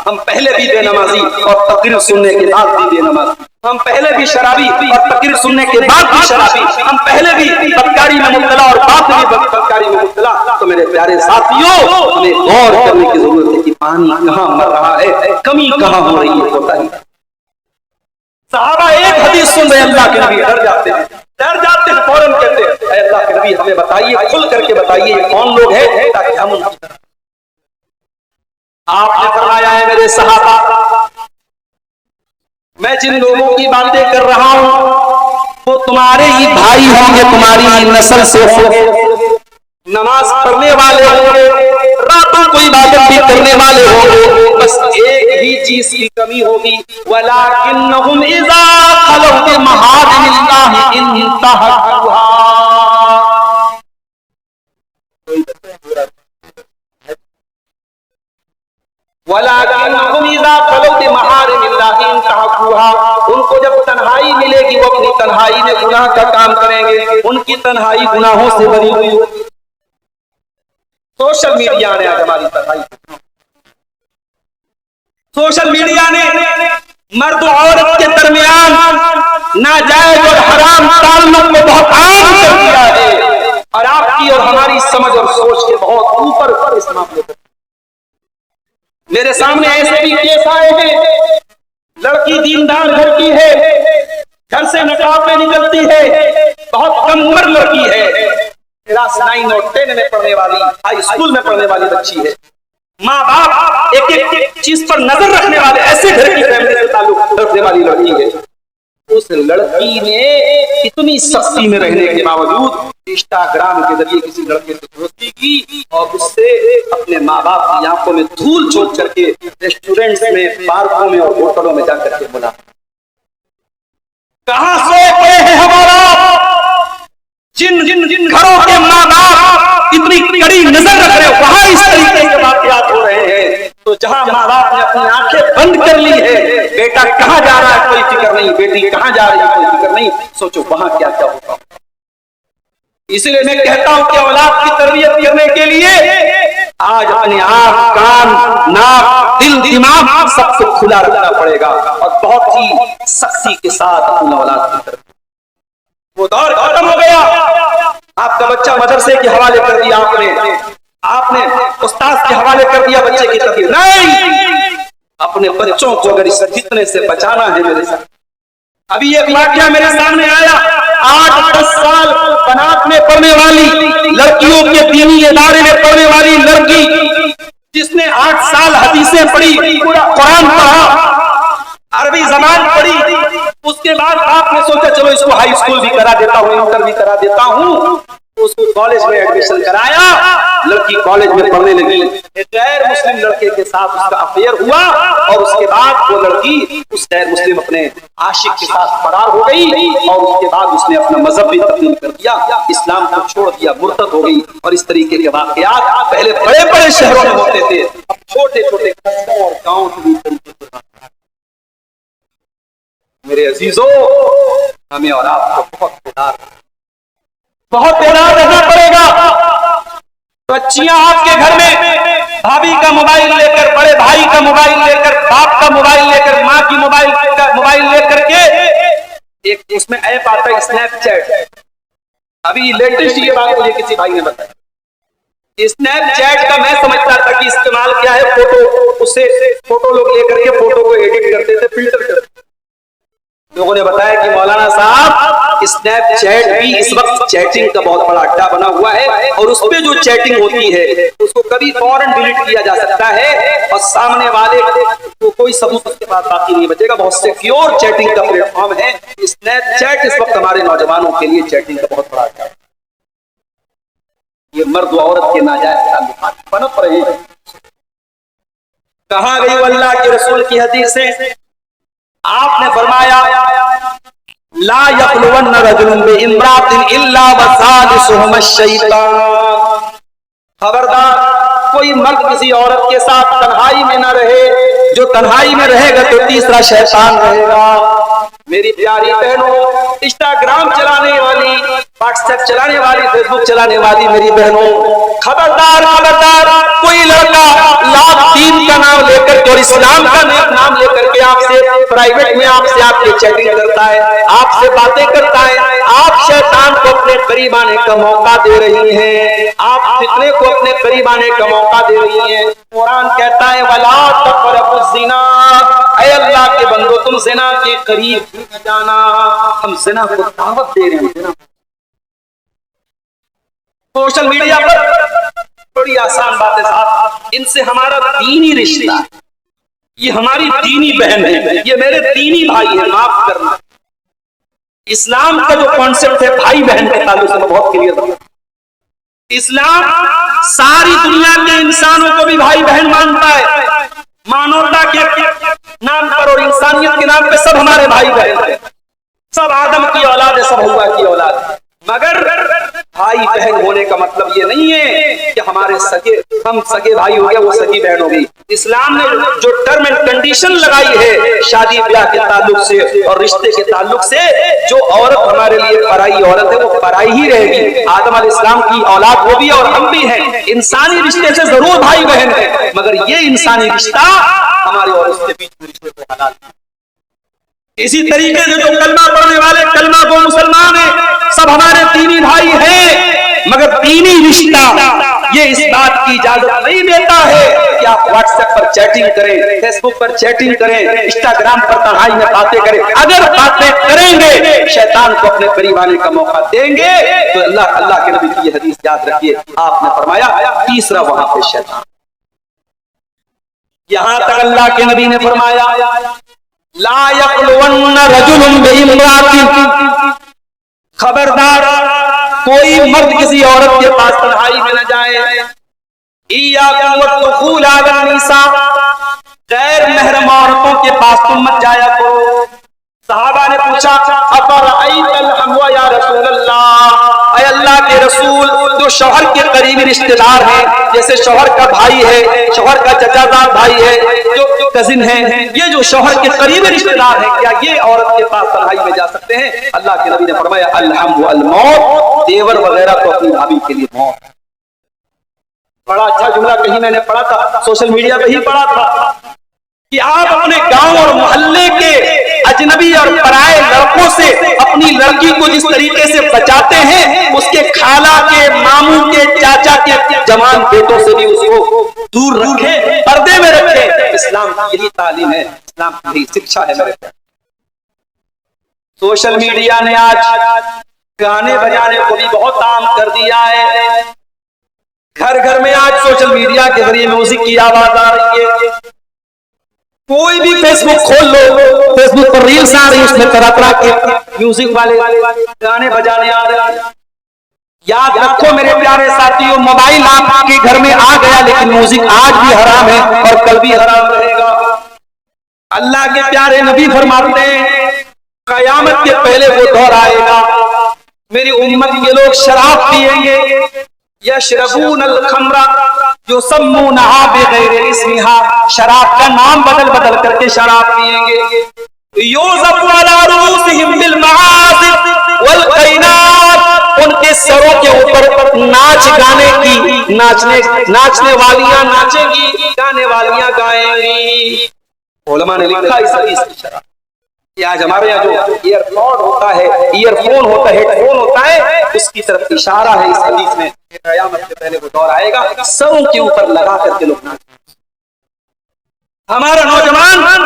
ہم پہلے بھی بے نمازی اور تقریر سننے کے بعد بھی بے نمازی، ہم پہلے بھی شرابی اور تقریر سننے کے بعد بھی شرابی، ہم پہلے بھی بدکاری میں مبتلا اور بعد میں بھی بدکاری میں مبتلا. تو میرے پیارے ساتھیوں ہمیں غور کرنے کی ضرورت ہے کہ پانی کہاں مر رہا ہے، کمی کہاں ہو رہی ہے. ہوتا ہی صحابہ ایک حدیث سن رہے اللہ کے نبی ڈر جاتے ہیں فوراً کہتے ہیں اے اللہ کے نبی ہمیں بتائیے، کھل کر کے بتائیے یہ کون لوگ ہیں تاکہ ہم ان کی طرح. آپ نے فرمایا ہے میرے صحابہ میں جن لوگوں کی باتیں کر رہا ہوں وہ تمہارے ہی بھائی ہوں گے، تمہاری ہی نسل سے ہوں گے، نماز پڑھنے والے ہوں گے، راتوں کو عبادت بھی کرنے والے ہوں گے. بس ایک ہی چیز کی کمی ہوگی وَلَكِنَّهُمْ إِذَا خَلَوْا بِمَحَارِمِ اللَّهِ انتهكوها. وَلَكِنَّهُمْ إِذَا خَلَوْا بِمَحَارِمِ اللَّهِ انتهكوها. ان کو جب تنہائی ملے گی وہ اپنی تنہائی میں گناہ کا کام کریں گے. ان کی تنہائی گناہوں سے بھری ہوئی ہوگی. سوشل میڈیا نے آج ہماری تنہائی، سوشل میڈیا نے مرد و عورت کے درمیان ناجائز اور حرام تعلق کو بہت عام کر دیا ہے اور آپ کی اور ہماری سمجھ اور سوچ کے بہت اوپر اس معاملے پر. میرے سامنے ایسے بھی کیس آئے ہیں، لڑکی دیندار گھر کی ہے، گھر سے نقاب میں نکلتی ہے، بہت کم عمر لڑکی ہے، کلاس 9 اور 10 میں پڑھنے والی، ہائی اسکول میں پڑھنے والی بچی ہے. ماں باپ ایک ایک چیز پر نظر رکھنے والے ایسے گھر کی فیملی سے تعلق رکھنے والی لڑکی ہے. اس لڑکی نے اتنی سختی میں رہنے کے باوجود انسٹاگرام کے ذریعے کسی لڑکے سے دوستی کی اور اس سے اپنے ماں باپ کی آنکھوں میں دھول چوک کر کے ریسٹورینٹس میں، پارکوں میں اور ہوٹلوں میں جا کر کے بولا. کہاں سوئے پڑے ہیں ہمارا؟ جن گھروں کے ماں باپ اتنی کڑی نظر رکھ رہے وہاں اس طریقے کے واقعات ہو رہے ہیں. تو جہاں ماں باپ نے اپنی آنکھیں بند کر لی ہے، بیٹا کہاں جا رہا ہے کوئی فکر نہیں، بیٹی کہاں جا رہی ہے کوئی فکر نہیں، سوچو وہاں کیا کیا ہوگا. اس لیے میں کہتا ہوں کہ اولاد کی تربیت کرنے کے لیے آج اپنے آنکھ، کان، ناک، دل، دماغ سب کو کھلا رکھنا پڑے گا اور بہت ہی سختی کے ساتھ اپنی اولاد کی طرف. وہ دور ختم ہو گیا آپ کا بچہ مدرسے کے حوالے کر دیا آپ نے استاد کے حوالے کر دیا بچے کی تربیت. نہیں، اپنے بچوں کو اگر اس فتنے سے بچانا ہے میرے ساتھ. ابھی ایک واقعہ میرے سامنے آیا. 8-10 سال بنات میں پڑھنے والی لڑکیوں کے دینی ادارے میں پڑھنے والی لڑکی جس نے 8 سال حدیثیں پڑھی، قرآن پڑھا، عربی زبان پڑھی، اس کے بعد آپ نے سوچا چلو اس کو ہائی اسکول بھی کرا دیتا ہوں، انٹر بھی کرا دیتا ہوں. اس کو کالج میں ایڈمیشن کرایا. لڑکی کالج میں پڑھنے لگی. ایک غیر مسلم لڑکے کے ساتھ اس کا افیئر ہوا اور اس کے بعد وہ لڑکی اس غیر مسلم اپنے عاشق کے ساتھ فرار ہو گئی اور اس کے بعد اس نے اپنا مذہب بھی تبدیل کر دیا، اسلام کو چھوڑ دیا، مرتد ہو گئی. اور اس طریقے کے واقعات پہلے بڑے بڑے شہروں میں ہوتے تھے، اب چھوٹے چھوٹے قصبوں اور گاؤں کے میرے عزیزوں ہمیں اور آپ کو بہت بیدار رہنا پڑے گا. بچیاں آپ کے گھر میں بھابھی کا موبائل لے کر، بڑے بھائی کا موبائل لے کر، باپ کا موبائل لے کر، ماں کی موبائل لے کر کے ایک اس میں ایپ آتا ہے اسنیپ چیٹ. ابھی لیٹسٹ یہ بات مجھے کسی بھائی نے بتایا. اسنیپ چیٹ کا میں سمجھتا تھا کہ استعمال کیا ہے، فوٹو، اس سے فوٹو لوگ لے کر کے فوٹو کو ایڈٹ کرتے تھے، فلٹر کرتے تھے. لوگوں نے بتایا کہ مولانا صاحب اسنیپ چیٹ بھی اس وقت چیٹنگ کا بہت بڑا اڈا بنا ہوا ہے اور اس پہ جو چیٹنگ ہوتی ہے اس کو کبھی فوراً ڈیلیٹ کیا جا سکتا ہے اور سامنے والے کو کوئی ثبوت اس کے پاس باقی نہیں بچے گا. بہت سیکیور چیٹنگ کا پلیٹ فارم ہے اسنیپ چیٹ. اس وقت ہمارے نوجوانوں کے لیے چیٹنگ کا بہت بڑا اڈا ہے. یہ مرد و عورت کے ناجائز تعلقات پنپ رہے ہیں. کہاں گئی وہ اللہ کے رسول کی حدیثیں؟ آپ نے فرمایا لا یخلون رجل بامرأۃ الا وثالثهم الشیطان. خبردار کوئی مرد کسی عورت کے ساتھ تنہائی میں نہ رہے، جو تنہائی میں رہے گا تو تیسرا شیطان رہے گا. میری پیاری بہنوں، انسٹاگرام چلانے والی، واٹس ایپ چلانے والی، فیس بک چلانے والی میری بہنوں، خبردار خبردار، کوئی لڑکا لاکھ دین کا نام لے کر اور اسلام کا نام لے کر کے آپ سے پرائیویٹ میں آپ کی چیٹنگ کرتا ہے، آپ سے باتیں کرتا ہے، آپ شیطان کو اپنے قریب آنے کا موقع دے رہی ہیں، آپ فتنے کو اپنے قریب آنے کا موقع دے رہی ہیں. قرآن کہتا ہے وَلَا تَقْرَبُوا الزِّنَا، اے اللہ کے بندو تم زنا کے قریب نہ جانا. ہم زنا کو دعوت دے رہے ہیں. سوشل میڈیا پر بڑی آسان باتیں صاحب، ان سے ہمارا دینی رشتہ، یہ ہماری دینی بہن ہے، یہ میرے دینی بھائی ہیں، معاف کرنا. اسلام کا جو کانسیپٹ ہے بھائی بہن کے تعلق سے بہت کلیئر ہے. اسلام ساری دنیا کے انسانوں کو بھی بھائی بہن مانتا ہے. مانوتا کے نام پر اور انسانیت کے نام پہ سب ہمارے بھائی بہن ہیں، سب آدم کی اولاد ہے، سب ہوا کی اولاد ہے. مگر بھائی بہن ہونے کا مطلب یہ نہیں ہے کہ ہمارے ہم سگے بھائی ہو گئے وہ سگی بہن ہو گئی. اسلام نے جو ٹرم اینڈ کنڈیشن لگائی ہے شادی بیاہ کے تعلق سے اور رشتے کے تعلق سے، جو عورت ہمارے لیے پرائی عورت ہے وہ پرائی ہی رہے گی. آدم علیہ السلام کی اولاد وہ بھی اور ہم بھی ہیں، انسانی رشتے سے ضرور بھائی بہن ہیں، مگر یہ انسانی رشتہ ہمارے اور اس کے بیچ میں رشتے کو حلال ہے. اسی طریقے سے جو کلمہ پڑھنے والے کلمہ کو مسلمان ہیں، سب ہمارے دینی بھائی ہیں، مگر دینی رشتہ یہ اس بات کی اجازت نہیں دیتا ہے کہ آپ واٹس ایپ پر چیٹنگ کریں، فیس بک پر چیٹنگ کریں، انسٹاگرام پر تنہائی میں باتیں کریں. اگر باتیں کریں گے شیطان کو اپنے قریب آنے کا موقع دیں گے تو اللہ کے نبی کی یہ حدیث یاد رکھیے، آپ نے فرمایا تیسرا وہاں پہ شیطان. یہاں تک اللہ کے نبی نے فرمایا لا یخلون رجل بامرأۃ، خبردار کوئی مرد کسی عورت کے پاس تنہائی میں نہ جائے. ایاکم والدخول علی النساء، غیر محرم عورتوں کے پاس تم مت جایا کرو. صحابہ نے پوچھا افرأیت الحم یا رسول اللہ، اے اللہ کے رسول، جو شوہر کے قریبی رشتہ دار ہیں، جیسے شوہر کا بھائی ہے، شوہر کا چچا زاد بھائی ہے، جو کزن ہیں، یہ جو شوہر کے قریبی رشتہ دار ہیں، کیا یہ عورت کے پاس تنہائی میں جا سکتے ہیں؟ اللہ کے نبی نے فرمایا الحم والموت، دیور وغیرہ تو اپنی بھابھی کے لیے موت. بڑا اچھا جملہ کہیں میں نے پڑھا تھا، سوشل میڈیا پہ ہی پڑھا تھا کہ آپ اپنے گاؤں اور محلے کے اجنبی اور پرائے لڑکوں سے اپنی لڑکی کو جس طریقے سے بچاتے ہیں، اس کے خالہ کے، ماموں کے، چاچا کے جوان بیٹوں سے بھی اس کو دور رکھے، پردے میں رکھے۔ اسلام کی یہی تعلیم ہے، اسلام کی یہی شکشا ہے میرے پاس۔ سوشل میڈیا نے آج گانے بجانے کو بھی بہت عام کر دیا ہے، گھر گھر میں آج سوشل میڈیا کے ذریعے میوزک کی آواز آ رہی ہے۔ کوئی بھی فیس بک کھول لو، فیس بک پر ریلز آ رہی، اس میں طرح طرح کے میوزک والے گانے بجانے آ رہے ہیں۔ یاد رکھو میرے پیارے ساتھیوں، موبائل آپ کے گھر میں آ گیا، لیکن میوزک آج بھی حرام ہے اور کل بھی حرام رہے گا۔ اللہ کے پیارے نبی فرماتے ہیں قیامت کے پہلے وہ دور آئے گا، میری امت کے لوگ شراب پیئیں گے، یشربون الخمر یسمونہا بغیر اسمہا، شراب کا نام بدل بدل کر کے شراب پیئیں گے۔ یوزف علی رؤوسہم بالمعازف والقینات، ان کے سروں کے اوپر ناچ گانے کی، ناچنے والیاں ناچیں گی، گانے والیاں گائیں گی۔ علماء نے لکھا اس حدیث کی شرح، یہ آج ہمارے یہاں جو ایئر پوڈ ہوتا ہے، ایئر فون ہوتا ہے، ہیڈ فون ہوتا ہے، اس کی طرف اشارہ ہے اس حدیث میں کہ قیامت سے پہلے وہ دور آئے گا سروں کے اوپر لگا کر کے لوگ ناچیں۔ ہمارا نوجوان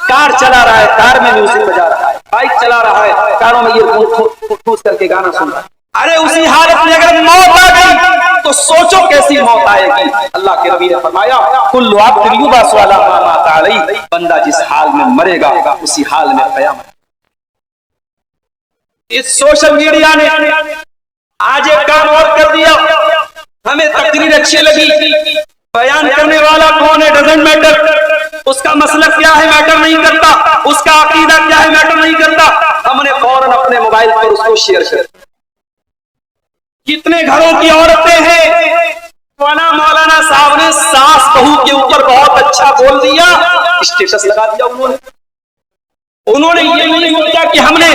کار چلا رہا ہے، کار میں میوزک بجا رہا ہے، بائک چلا رہا ہے، کاروں میں ایئر فون ٹھوس کر کے گانا سن رہا ہے۔ ارے اسی حالت میں اگر موت آ گئی تو سوچو کیسی موت آئے گی۔ اللہ کے نبی نے فرمایا کل عبد یبعث علی ما مات علیہ، بندہ جس حال میں مرے گا اسی حال میں قیامت۔ اس سوشل میڈیا نے آج ایک کام اور کر دیا، ہمیں تقریر اچھی لگی، بیان کرنے والا کون ہے ڈزنٹ میٹر، اس کا مسلک کیا ہے میٹر نہیں کرتا، اس کا عقیدہ کیا ہے میٹر نہیں کرتا، ہم نے فوراً اپنے موبائل پر اس کو شیئر کر دیا۔ کتنے گھروں کی عورتیں ہیں، مولانا صاحب نے ساس بہو کے اوپر بہت اچھا بول دیا، اسٹیٹس لگا دیا انہوں نے یہ نہیں سوچا کہ ہم نے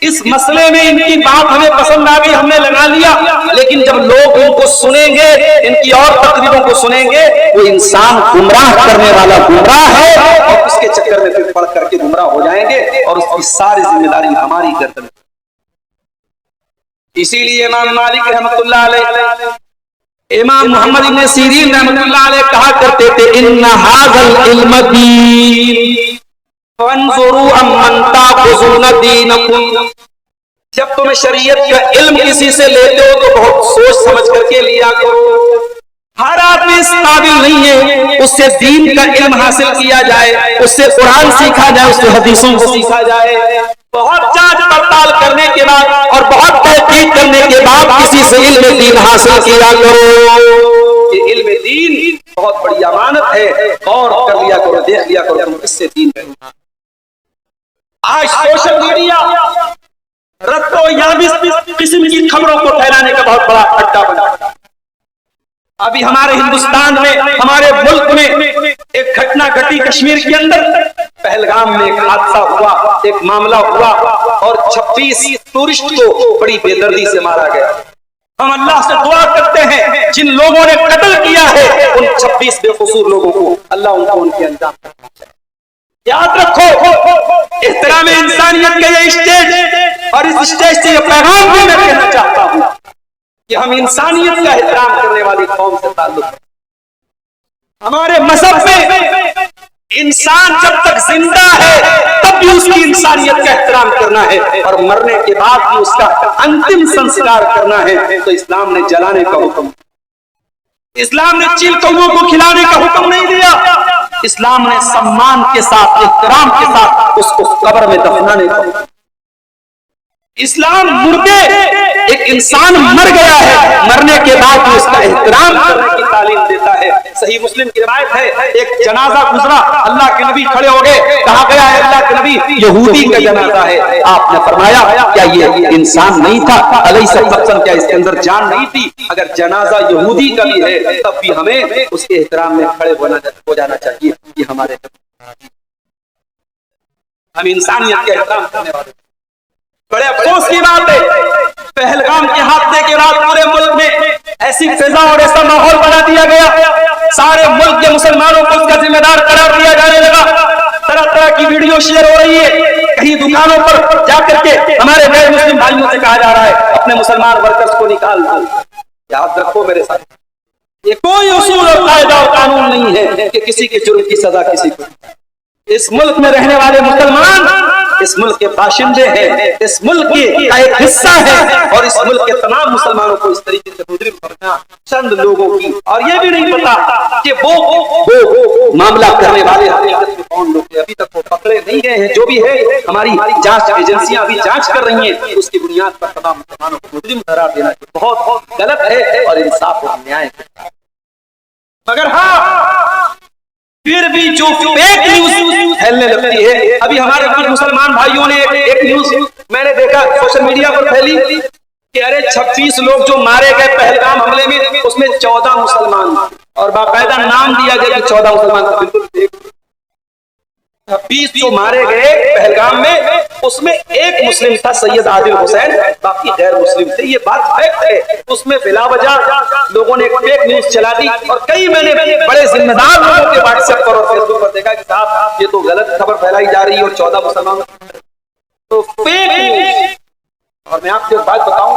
اس مسئلے میں ان کی بات ہمیں پسند آ گئی، ہم نے لگا لیا، لیکن جب لوگ ان کو سنیں گے، ان کی اور تقریروں کو سنیں گے، وہ انسان گمراہ کرنے والا گمراہ ہے اور اس کے چکر میں پھر پڑھ کر کے گمراہ ہو جائیں گے اور اس کی ساری ذمہ داری ہماری گردن۔ اسی لیے امام مالک رحمۃ اللہ علیہ، امام محمد بن سیرین رحمۃ اللہ علیہ کہا کرتے تھے ان ھذا العلم دین فانظروا امن تاخذون دینکم، جب تم شریعت کا علم کسی سے لیتے ہو تو بہت سوچ سمجھ کر کے لیا کرو۔ ہر آدمی اس قابل نہیں ہے اس سے دین کا علم حاصل کیا جائے، اس سے قرآن سیکھا جائے، اس سے حدیثوں کو سیکھا جائے۔ بہت جانچ پڑتال کرنے کے بعد اور بہت تحقیق کرنے کے بعد کسی سے علم دین حاصل کیا کرو۔ یہ علم دین بہت بڑی امانت ہے، غور کر لیا کرو، دیکھ لیا کرو تم کس سے دین ہے۔ آج سوشل میڈیا رتو یابس قسم کی خبروں کو پھیلانے کا بہت بڑا اڈا بنا۔ ابھی ہمارے ہندوستان میں، ہمارے ملک میں ایک گھٹنا گھٹی کشمیر کے اندر، پہلگام میں ایک حادثہ ہوا، ایک معاملہ ہوا اور 26 ٹورسٹ کو بڑی بے دردی سے مارا گیا۔ ہم اللہ سے دعا کرتے ہیں جن لوگوں نے قتل کیا ہے ان 26 بے قصور لوگوں کو اللہ ان کو ان کے انجام کرنا چاہیے۔ یاد رکھو احترام انسانیت کا یہ اسٹیج، اور اس اسٹیج سے یہ پیغام بھی میں کہنا چاہتا ہوں کہ ہم انسانیت کا احترام کرنے والی قوم سے تعلق ہے۔ ہمارے مذہب میں انسان جب تک زندہ ہے تب بھی اس کی انسانیت کا احترام کرنا ہے اور مرنے کے بعد بھی اس کا انتم سنسکار کرنا ہے۔ تو اسلام نے جلانے کا حکم، اسلام نے چیل کووں کو کھلانے کا حکم نہیں دیا، اسلام نے سمان کے ساتھ، احترام کے ساتھ اس کو قبر میں دفنانے کا حکم۔ اسلام مردے، ایک انسان مر گیا ہے، مرنے کے بعد بھی اس کا احترام کرنے کی تعلیم دیتا ہے۔ صحیح مسلم کی روایت ہے، ایک جنازہ گزرا، اللہ کے نبی کھڑے ہو گئے، کہا گیا ہے اللہ کے نبی یہودی کا جنازہ ہے۔ آپ نے فرمایا کیا یہ انسان نہیں تھا؟ علیہ السلام کیا اس کے اندر جان نہیں تھی؟ اگر جنازہ یہودی کا بھی ہے تب بھی ہمیں اس کے احترام میں کھڑے ہو جانا چاہیے۔ یہ ہمارے ہم انسانیت کا احترام کرنے والے۔ بڑے افسوس کی بات ہے پہلگام کے حادثے کے بعد پورے ملک میں ایسی فضا اور ایسا ماحول بنا دیا گیا، سارے ملک کے مسلمانوں کو اس کا ذمہ دار قرار دیا جانے لگا، طرح طرح کی ویڈیو شیئر ہو رہی ہے، کہیں دکانوں پر جا کر کے ہمارے غیر مسلم بھائیوں سے کہا جا رہا ہے اپنے مسلمان ورکرز کو نکال دو۔ یاد رکھو میرے ساتھ، یہ کوئی اصول اور قاعدہ اور قانون نہیں ہے کہ کسی کے جرم کی سزا کسی کو۔ اس ملک میں رہنے والے مسلمان اس ملک کے باشندے ہیں، اس ملک کا ایک حصہ ہے، اور اس ملک کے تمام مسلمانوں کو اس طریقے سے مجرم کرنا چند لوگوں کی، اور یہ بھی نہیں پتا کہ وہ معاملہ کرنے والے حقیقت میں کون لوگ ہیں، ابھی تک وہ پکڑے نہیں گئے ہیں۔ جو بھی ہے ہماری جانچ ایجنسیاں ابھی جانچ کر رہی ہیں، اس کی بنیاد پر تمام مسلمانوں کو مجرم قرار دینا بہت غلط ہے اور انصاف اور نیائے ہے۔ مگر ہاں پھر بھی جو فیک نیوز پھیلنے لگتی ہے، ابھی ہمارے کچھ مسلمان بھائیوں نے ایک نیوز میں نے دیکھا سوشل میڈیا پر پھیلی کہ ارے 26 لوگ جو مارے گئے پہلگام حملے میں، اس میں 14 مسلمان، اور باقاعدہ نام دیا گیا کہ 14 مسلمان تھا۔ بالکل 26 جو مارے گئے پہلگام میں، اس میں ایک مسلم تھا سید عادل حسین، باقی غیر مسلم تھے۔ یہ بات فیکٹ ہے، اس میں بلا وجہ لوگوں نے ایک فیک نیوز چلا دی، اور کئی میں نے بڑے ذمہ دار لوگوں کے واٹس ایپ پر اور فیس بک پر دیکھا کہ صاحب یہ تو غلط خبر پھیلائی جا رہی ہے اور 14 مسلمان تو فیک نیوز۔ اور میں آپ کو ایک بات بتاؤں،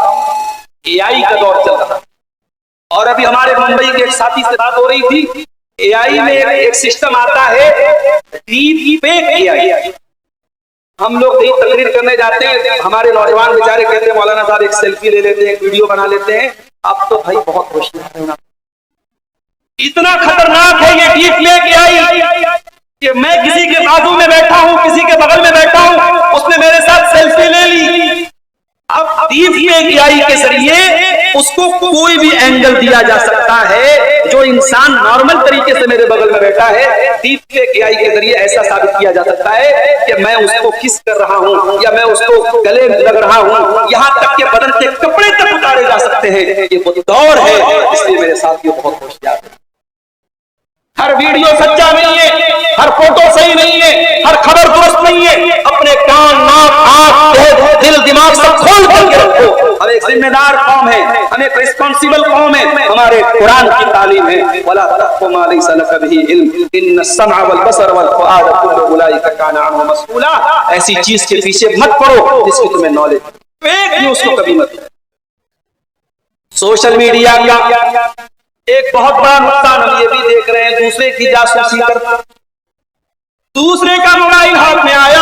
اے آئی کا دور چل رہا، اور ابھی ہمارے ممبئی کے ایک ساتھی سے بات ہو رہی تھی، اے آئی میں ایک سسٹم آتا ہے ڈیپ فیک اے آئی۔ ہم لوگ کہیں تقریر کرنے جاتے ہیں، ہمارے نوجوان بیچارے کہتے ہیں مولانا صاحب ایک سیلفی لے لیتے ہیں، ایک ویڈیو بنا لیتے ہیں۔ اب تو بھائی بہت ہوشیار ہے، اتنا خطرناک ہے یہ ڈیپ فیک اے آئی کہ میں کسی کے بازو میں بیٹھا ہوں، کسی کے بغل میں بیٹھا ہوں، اس نے میرے ساتھ سیلفی لے لی۔ اب ڈیپ فیک اے آئی کے ذریعے اس کو کوئی بھی اینگل دیا جا سکتا ہے، جو انسان نارمل طریقے سے میرے بغل میں بیٹھا ہے، ڈیپ فیک اے آئی کے ذریعے ایسا ثابت کیا جا سکتا ہے کہ میں اس کو کس کر رہا ہوں یا میں اس کو گلے لگ رہا ہوں، یہاں تک کہ بدن کے کپڑے تک اتارے جا سکتے ہیں۔ یہ وہ دور ہے، اس لیے میرے ساتھیوں بہت ہوشیار ہیں۔ ہر ویڈیو سچا نہیں ہے، ہر فوٹو صحیح نہیں ہے، ہر خبر درست نہیں ہے۔ اپنے کان، ناک، آنکھ، دل، دماغ سب کھول کر کے رکھو۔ ہم ایک ذمہ دار قوم ہے، ہم ایک ریسپانسبل قوم ہے، ہمارے قرآن کی تعلیم ہے وَلَا تَقْفُ مَا لَيْسَ لَكَ بِهِ عِلْمٌ إِنَّ السَّمْعَ وَالْبَصَرَ وَالْفُؤَادَ كُلُّ أُولَٰئِكَ كَانَ عَنْهُ مَسْئُولًا۔ ایسی چیز کے پیچھے مت پڑو جس کی تمہیں نالج، فیک نیوز کو کبھی مت۔ سوشل میڈیا کا ایک بہت بڑا نقصان ہم یہ بھی دیکھ رہے ہیں، دوسرے کی جاسوسی کرتا، دوسرے کا موبائل ہاتھ میں آیا،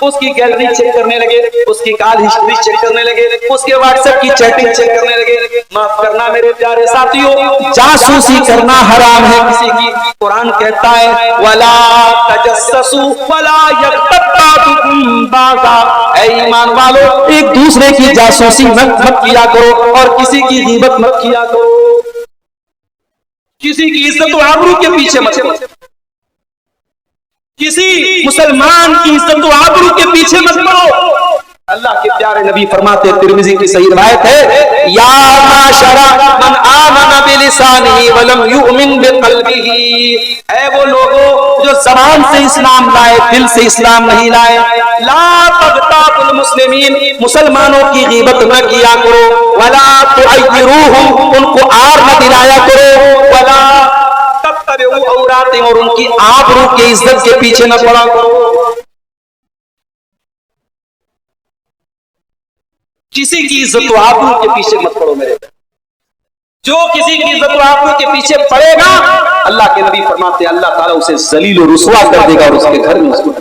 اس کی گیلری چیک کرنے لگے، اس کی کال ہسٹری چیک کرنے لگے، اس کے واٹس ایپ کی چیٹنگ چیک کرنے لگے۔ معاف کرنا میرے پیارے ساتھیوں، جاسوسی کرنا حرام ہے کسی کی۔ قرآن کہتا ہے وَلَا تَجَسَّسُوا وَلَا يَغْتَبْ بَعْضُكُمْ بَعْضًا، اے ایمان والو ایک دوسرے کی جاسوسی مت کیا کرو اور کسی کی غیبت مت کیا کرو، کسی کی عزت و آبرو کے پیچھے مت پڑو، کسی مسلمان کی عزت و آبرو کے پیچھے مت پڑو۔ اللہ کے پیارے نبی فرماتے ہیں، ترمذی کی صحیح روایت ہے، یا معاشر من آمن بلسانہ ولم یؤمن بقلبہ، اے وہ لوگوں جو زبان سے اسلام لائے دل سے اسلام نہیں لائے، لا تغتابوا المسلمین، مسلمانوں کی غیبت نہ کیا کرو، ولا تعیروہم، ان کو عار نہ دلایا کرو، ولا تتبعوا عوراتہم، اور ان کی آبرو کی عزت کے پیچھے نہ پڑا کرو۔ کسی کی عزت و آبرو کے پیچھے مت پڑو میرے بھائی، جو کسی کی عزت و آبرو کے پیچھے پڑے گا اللہ کے نبی فرماتے ہیں اللہ تعالیٰ اسے ذلیل و رسوا کر دے گا اور اس کے گھر میں اس کو۔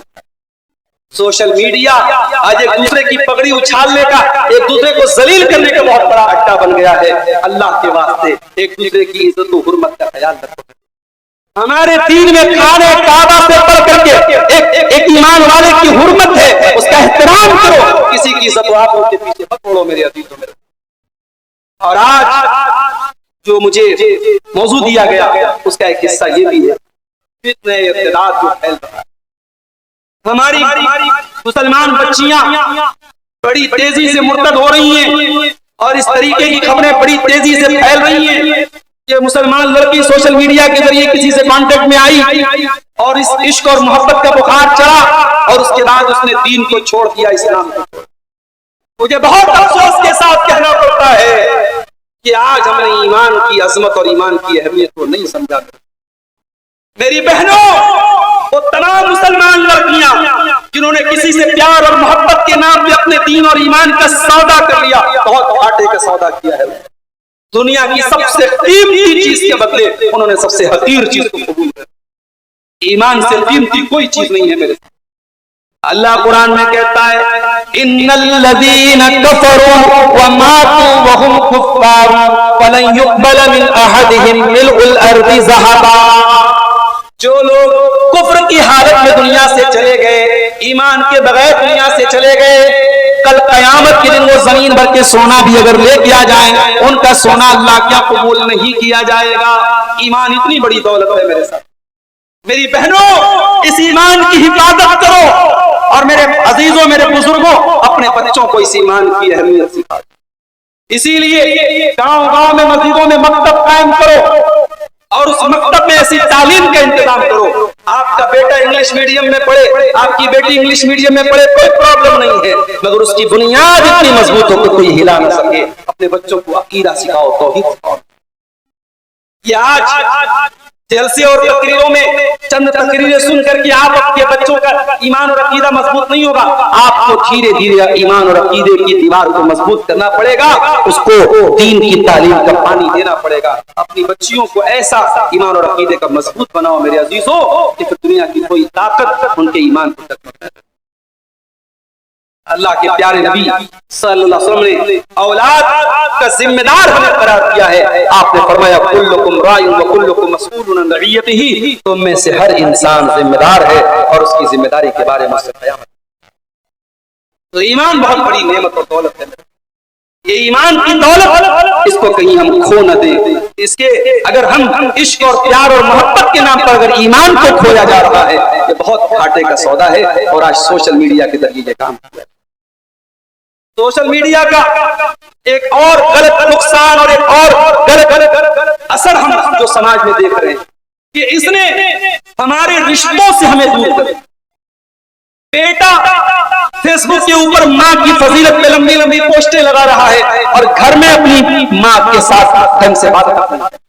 سوشل میڈیا آج ایک دوسرے کی پگڑی اچھالنے کا، ایک دوسرے کو ذلیل کرنے کا بہت بڑا اڈا بن گیا ہے۔ اللہ کے واسطے ایک دوسرے کی عزت و حرمت کا خیال رکھو۔ ہمارے دین میں کھانے کعبہ سے پڑھ کر کے ایک ایمان والے کی حرمت ہے، اس کا احترام کرو، کسی کی عزت و آبرو کے پیچھے مت پڑو میرے عزیزوں میرے۔ اور آج جو مجھے موضوع دیا گیا اس کا ایک حصہ یہ بھی ہے، فتنہ ارتداد جو پھیل رہا ہے۔ ہماری مسلمان بچیاں بڑی تیزی سے مرتد ہو رہی ہیں، اور اس طریقے کی خبریں بڑی تیزی سے پھیل رہی ہیں کہ مسلمان لڑکی سوشل میڈیا کے ذریعے کسی سے کانٹیکٹ میں آئی اور اس عشق اور محبت کا بخار چڑھا، اور اس کے بعد اس نے دین کو چھوڑ دیا، اسلام کو۔ مجھے بہت افسوس کے ساتھ کہنا پڑتا ہے کہ آج ہم نے ایمان کی عظمت اور ایمان کی اہمیت کو نہیں سمجھا۔ میری بہنوں، وہ تمام مسلمان لڑکیاں جنہوں نے کسی سے پیار اور محبت کے نام پہ اپنے دین اور ایمان کا سودا کر لیا، بہت گھاٹے کا سودا کیا ہے۔ دنیا کی سب سے قیمتی چیز کے بدلے انہوں نے سب سے حقیر چیز کو قبول کر۔ ایمان سے قیمتی کوئی چیز نہیں ہے میرے ساتھ۔ اللہ قرآن میں کہتا ہے ان الذین کفروا وماتوا وهم کفار فلن يقبل من احدهم ملء الارض ذهبا۔ جو لوگ کفر کی حالت میں دنیا سے چلے گئے، ایمان کے بغیر دنیا سے چلے گئے، کل قیامت کے دن وہ زمین بھر کے سونا بھی اگر لے کے آ جائیں، ان کا سونا اللہ کیا قبول نہیں کیا جائے گا۔ ایمان اتنی بڑی دولت ہے میرے ساتھ۔ میری بہنوں، اس ایمان کی حفاظت کرو، اور میرے عزیزوں، میرے بزرگوں، اپنے بچوں کو اس ایمان کی اہمیت سکھاؤ۔ اسی لیے گاؤں گاؤں میں، مسجدوں میں مکتب قائم کرو، اور اس مکتب میں ایسی تعلیم کا انتظام کرو۔ آپ کا بیٹا انگلش میڈیم میں پڑھے، آپ کی بیٹی انگلش میڈیم میں پڑھے، کوئی پرابلم نہیں ہے، مگر اس کی بنیاد اتنی مضبوط ہو کہ کوئی ہلا نہ سکے۔ اپنے بچوں کو عقیدہ سکھاؤ، توحید سکھاؤ۔ یہ آج جلسے اور تقریروں میں چند تقریریں سن کر کے آپ اپنے بچوں کا ایمان اور عقیدہ مضبوط نہیں ہوگا۔ آپ کو دھیرے دھیرے ایمان اور عقیدے کی دیوار کو مضبوط کرنا پڑے گا، اس کو دین کی تعلیم کا پانی دینا پڑے گا۔ اپنی بچیوں کو ایسا ایمان اور عقیدے کا مضبوط بناؤ میرے عزیزوں کہ پھر دنیا کی کوئی طاقت ان کے ایمان کو ختم نہ کرے۔ اللہ کے پیارے نبی صلی اللہ علیہ وسلم نے اولاد کا ذمہ دار ہمیں قرار دیا ہے۔ آپ نے فرمایا کلکم راع وکلکم مسئول عن رعیتہ، تم میں سے ہر انسان ذمہ دار ہے اور اس کی ذمہ داری کے بارے میں قیامت۔ تو ایمان بہت بڑی نعمت اور دولت ہے۔ یہ ایمان کی دولت، اس کو کہیں ہم کھو نہ دیں۔ اس کے اگر ہم عشق اور پیار اور محبت کے نام پر اگر ایمان کو کھویا جا رہا ہے، یہ بہت گھاٹے کا سودا ہے۔ اور آج سوشل میڈیا کے ذریعے یہ کام کیا ہے۔ سوشل میڈیا کا ایک اور غلط نقصان اور ایک اور غلط اثر ہم جو سماج میں دیکھ رہے ہیں کہ اس نے ہمارے رشتوں سے ہمیں دور کر دیا۔ بیٹا فیس بک کے اوپر ماں کی فضیلت پہ لمبی لمبی پوسٹیں لگا رہا ہے، اور گھر میں اپنی ماں کے ساتھ ڈھنگ سے بات کرتا ہے۔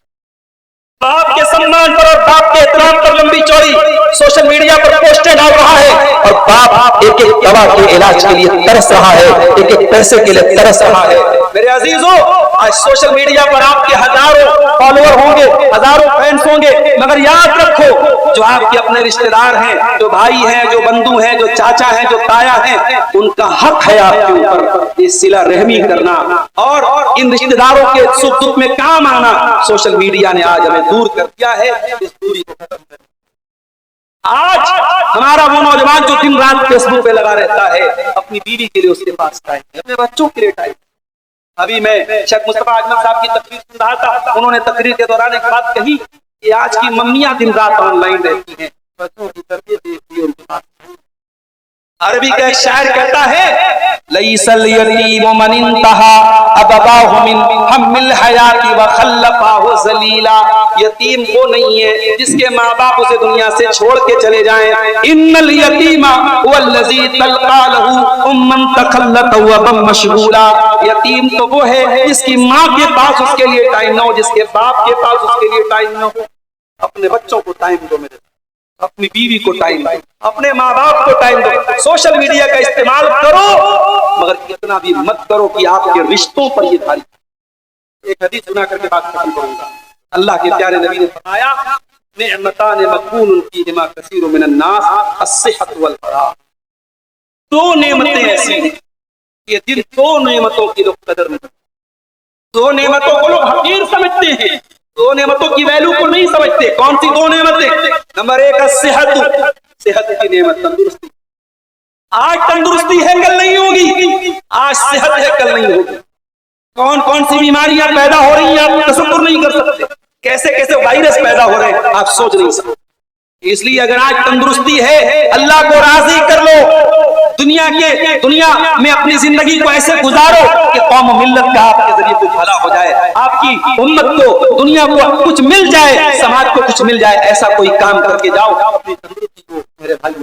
باپ کے سمان پر اور باپ کے احترام پر لمبی چوڑی سوشل میڈیا پر پوسٹیں ڈال رہا ہے، اور باپ ایک ایک دوا کے علاج کے لیے ترس رہا ہے، ایک ایک پیسے کے لیے ترس رہا ہے۔ میرے عزیزوں، آج سوشل میڈیا پر آپ کے ہزاروں فالوور ہوں گے، ہزاروں فینس ہوں گے، مگر یاد رکھو جو آپ کے اپنے رشتہ دار ہیں، جو بھائی ہیں، جو بندو ہیں، جو چاچا ہیں، جو تایا ہیں، ان کا حق ہے آپ کے اوپر یہ صلہ رحمی کرنا اور ان رشتہ داروں کے سکھ دکھ میں کام آنا۔ سوشل میڈیا نے آج ہمیں دور کر دیا ہے، اس دوری کو ختم کرنا۔ آج ہمارا وہ نوجوان جو دن رات فیس بک پہ لگا رہتا ہے، اپنی بیوی کے لیے اس کے پاس ٹائم ہے، اپنے بچوں کے لیے ٹائم۔ ابھی میں شیخ مصطفیٰ اجمل صاحب کی تقریر سن رہا تھا، انہوں نے تقریر کے دوران ایک بات کہی کہ آج کی ممیاں دن رات آن لائن رہتی ہیں، بچوں کی تربیت دیکھتی ہے ان کے پاس۔ عربی کا ایک شاعر کہتا ہے لیس الیتیم من انتہا ابواہ من ہم الحیات وخلقاہ ذلیلا۔ یتیم وہ نہیں ہے جس کے ماں باپ اسے دنیا سے چھوڑ کے چلے جائیں۔ ان الیتیم هو الذی تلقى له اما تخلت وابا مشغولا۔ یتیم تو وہ ہے جس کی ماں کے پاس اس کے لیے ٹائم نہ ہو، جس کے باپ کے پاس اس کے لیے ٹائم نہ ہو۔ اپنے بچوں کو ٹائم دو میرے، اپنی بیوی کو ٹائم دو، اپنے ماں باپ کو ٹائم دو۔ سوشل میڈیا کا استعمال کرو، مگر اتنا بھی مت کرو کہ آپ کے رشتوں پر یہ بھاری۔ ایک حدیث سنا کر کے بات ختم کروں گا۔ اللہ کے پیارے نبی نے فرمایا نعمتان مغبون فیہما کثیر من الناس الصحۃ والفراغ۔ دو نعمتیں ایسی ہیں، یہ جن دو نعمتوں کی لوگ قدر نہیں کرتے، دو نعمتوں کو لوگ حقیر سمجھتے ہیں، دو نعمتوں کی ویلیو کو نہیں سمجھتے۔ کون سی دو نعمتیں؟ نمبر ایک صحت، صحت کی نعمت، تندرستی۔ آج تندرستی ہے کل نہیں ہوگی، آج صحت ہے کل نہیں ہوگی۔ کون کون سی بیماریاں پیدا ہو رہی ہیں آپ تصور نہیں کر سکتے، کیسے کیسے وائرس پیدا ہو رہے ہیں آپ سوچ نہیں سکتے۔ اس لیے اگر آج تندرستی ہے، اللہ کو راضی کر لو، دنیا میں اپنی زندگی کو ایسے گزارو کہ قوم و ملت کا آپ کے ذریعے کچھ بھلا ہو جائے، آپ کی امت کو، دنیا کو کچھ مل جائے، سماج کو کچھ مل جائے۔ ایسا کوئی کام کر کے جاؤ، اپنی تندرستی کو میرے بھائی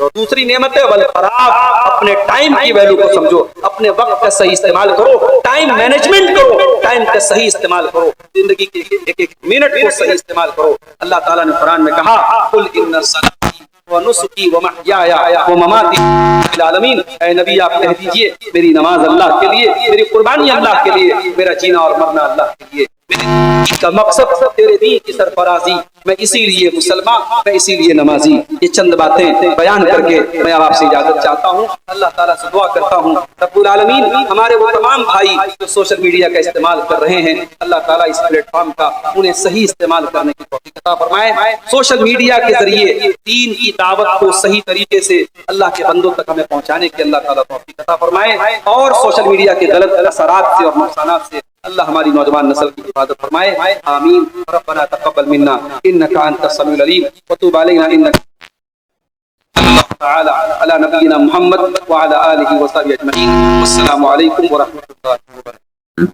اور دوسری نعمت ہے والفراغ، اپنے ٹائم کی ویلیو کو سمجھو، اپنے وقت کا صحیح استعمال کرو، ٹائم مینجمنٹ کرو، ٹائم کا صحیح استعمال کرو، زندگی کے ایک ایک منٹ کو صحیح استعمال کرو۔ اللہ تعالیٰ نے قرآن میں کہا قل ان صلاتی ونسکی ومحیایا ومماتی للہ العالمین، اے نبی آپ کہہ دیجئے میری نماز اللہ کے لیے، میری قربانی اللہ کے لیے، میرا جینا اور مرنا اللہ کے لیے، میرے کا مقصد تیرے دین کی سرفرازی، میں اسی لیے مسلمان، میں اسی لیے نمازی۔ یہ چند باتیں بیان کر کے میں آپ سے اجازت چاہتا ہوں، اللہ تعالیٰ سے دعا کرتا ہوں رب العالمین ہمارے وہ تمام بھائی جو سوشل میڈیا کا استعمال کر رہے ہیں، اللہ تعالیٰ اس پلیٹ فارم کا انہیں صحیح استعمال کرنے کی توفیق عطا فرمائے، سوشل میڈیا کے ذریعے دین کی دعوت کو صحیح طریقے سے اللہ کے بندوں تک ہمیں پہنچانے کی اللہ تعالیٰ توفیق عطا فرمائے، اور سوشل میڈیا کے غلط اثرات سے اور نقصانات سے اللہ ہماری نوجوان نسل کی حفاظت فرمائے، آمین۔ ربنا تقبل منا انك انت السميع العليم وتب علينا انك الله تعالى على نبينا محمد وعلى اله وصحبه اجمعين، والسلام عليكم ورحمه الله وبركاته۔